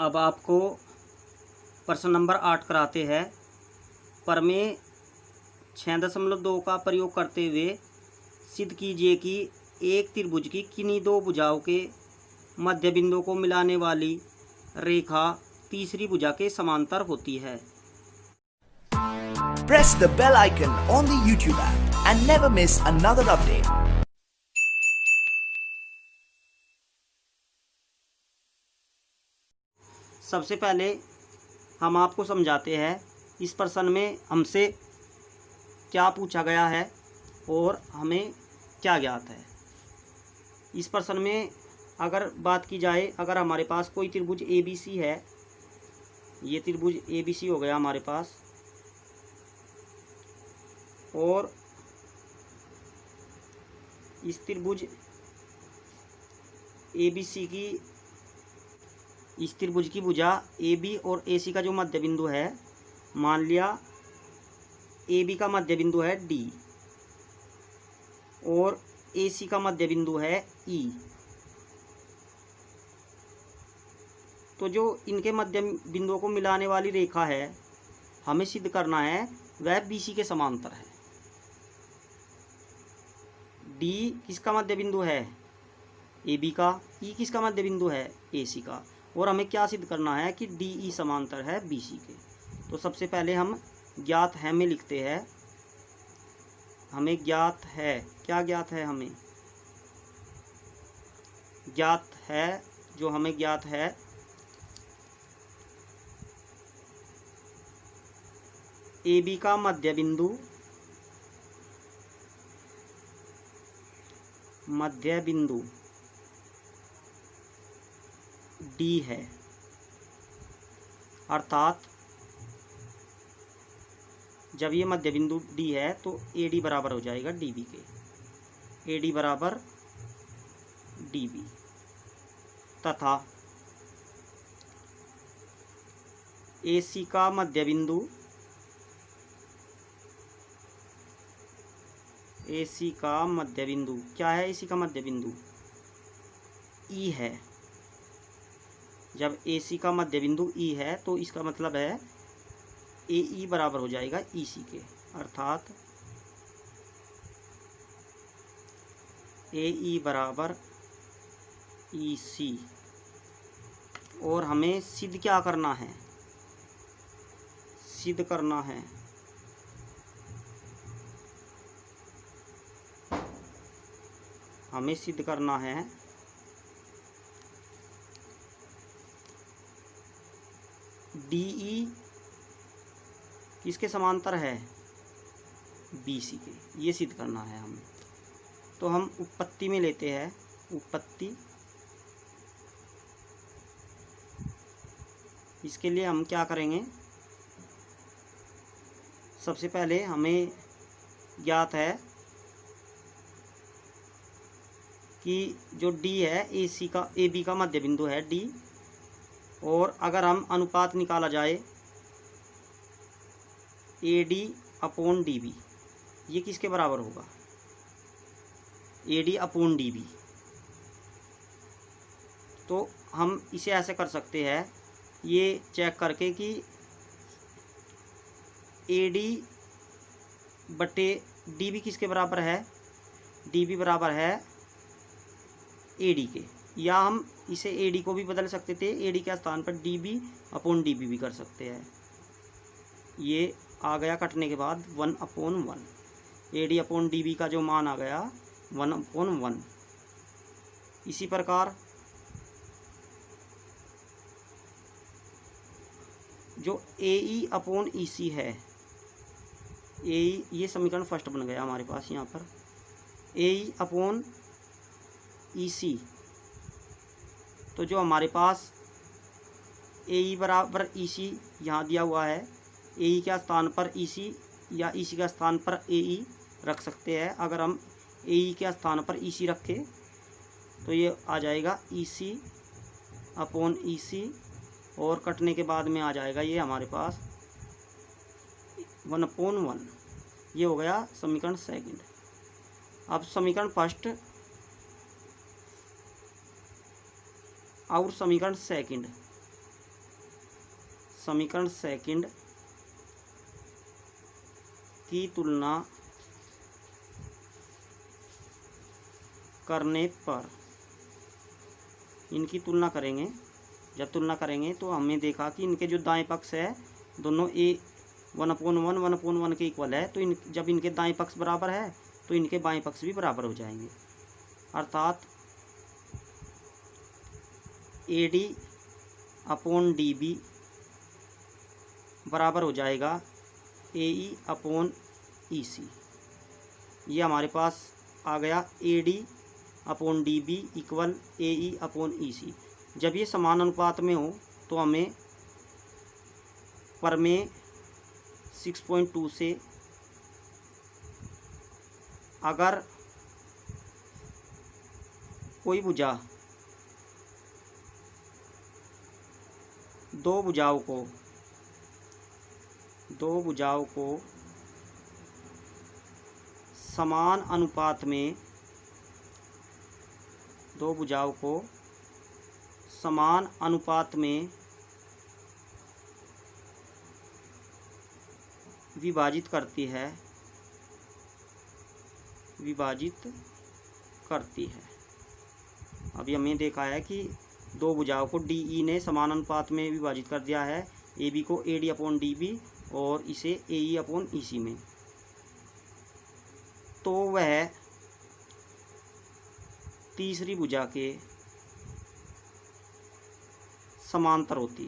अब आपको प्रश्न नंबर 8 कराते हैं। प्रमेय 6.2 का प्रयोग करते हुए सिद्ध कीजिए कि एक त्रिभुज की किन्हीं दो भुजाओं के मध्य बिंदु को मिलाने वाली रेखा तीसरी भुजा के समांतर होती है। Press the bell icon on the YouTube app and never miss another update. सबसे पहले हम आपको समझाते हैं इस प्रश्न में हमसे क्या पूछा गया है और हमें क्या ज्ञात है। इस प्रश्न में अगर बात की जाए, अगर हमारे पास कोई त्रिभुज ABC है, ये त्रिभुज ABC हो गया हमारे पास, और इस त्रिभुज ABC की इस त्रिभुज की भुजा AB और AC का जो मध्य बिंदु है, मान लिया AB का मध्य बिंदु है D और AC का मध्य बिंदु है E। तो जो इनके मध्य बिंदुओं को मिलाने वाली रेखा है, हमें सिद्ध करना है वह BC के समांतर है। D किसका मध्य बिंदु है? AB का। E किसका मध्य बिंदु है? AC का। और हमें क्या सिद्ध करना है कि DE समांतर है BC के। तो सबसे पहले हम ज्ञात है में लिखते हैं। हमें ज्ञात है, क्या ज्ञात है? हमें ज्ञात है, जो हमें ज्ञात है AB का मध्य बिंदु D है, अर्थात जब ये मध्य बिंदु D है तो AD बराबर हो जाएगा DB के। AD बराबर DB तथा AC का मध्य बिंदु क्या है? AC का मध्य बिंदु E है। जब AC का मध्य बिंदु E है तो इसका मतलब है AE बराबर हो जाएगा EC के, अर्थात AE बराबर EC। और हमें सिद्ध क्या करना है? सिद्ध करना है हमें सिद्ध करना है DE किसके समांतर है? BC के। ये सिद्ध करना है हमें। तो हम उत्पत्ति में लेते हैं। उत्पत्ति, इसके लिए हम क्या करेंगे? सबसे पहले हमें ज्ञात है कि जो D है AB का मध्य बिंदु है D, और अगर हम अनुपात निकाला जाए AD अपॉन DB, ये किसके बराबर होगा? AD upon DB। तो हम इसे ऐसे कर सकते हैं, ये चेक करके कि AD बटे DB किसके बराबर है? DB बराबर है AD के। या हम इसे AD को भी बदल सकते थे, AD के स्थान पर DB अपॉन DB भी कर सकते हैं। ये आ गया कटने के बाद 1/1। AD अपॉन DB का जो मान आ गया 1/1। इसी प्रकार जो AE अपॉन EC है, AE, ये समीकरण फर्स्ट बन गया हमारे पास यहाँ पर। AE अपॉन EC, तो जो हमारे पास AE बराबर EC यहाँ दिया हुआ है, AE के स्थान पर EC या EC के स्थान पर AE रख सकते हैं। अगर हम AE के स्थान पर EC रखें तो ये आ जाएगा EC अपॉन EC, और कटने के बाद में आ जाएगा ये हमारे पास 1/1। ये हो गया समीकरण सेकंड। अब समीकरण फर्स्ट और समीकरण सेकंड समीकरण सेकंड की तुलना करने पर, इनकी तुलना करेंगे, जब तुलना करेंगे तो हमें देखा कि इनके जो दाएं पक्ष है दोनों ए 1/1 के इक्वल है, तो जब इनके दाएं पक्ष बराबर है तो इनके बाएं पक्ष भी बराबर हो जाएंगे, अर्थात AD/DB बराबर हो जाएगा AE/EC। ये हमारे पास आ गया AD/DB इक्वल AE/EC। जब ये समान अनुपात में हो तो हमें प्रमेय 6.2 से अगर कोई भुजा दो भुजाओं को समान अनुपात में विभाजित करती है। अभी हमने देखा है कि दो भुजाओं को DE ने समान अनुपात में विभाजित कर दिया है, AB को AD/DB और इसे AE/EC में, तो वह तीसरी भुजा के समांतर होती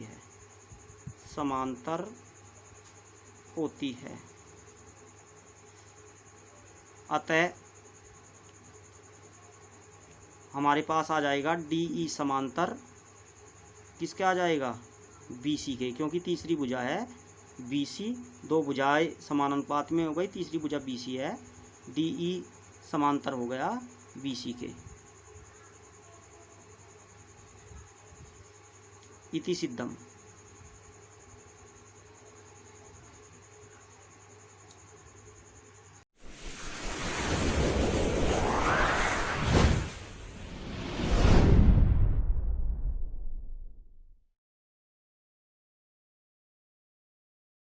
है। अतः हमारे पास आ जाएगा DE समांतर किसके आ जाएगा, BC के, क्योंकि तीसरी भुजा है BC, दो भुजाएं समान अनुपात में हो गई, तीसरी भुजा BC है, DE समांतर हो गया BC के। इति सिद्धम।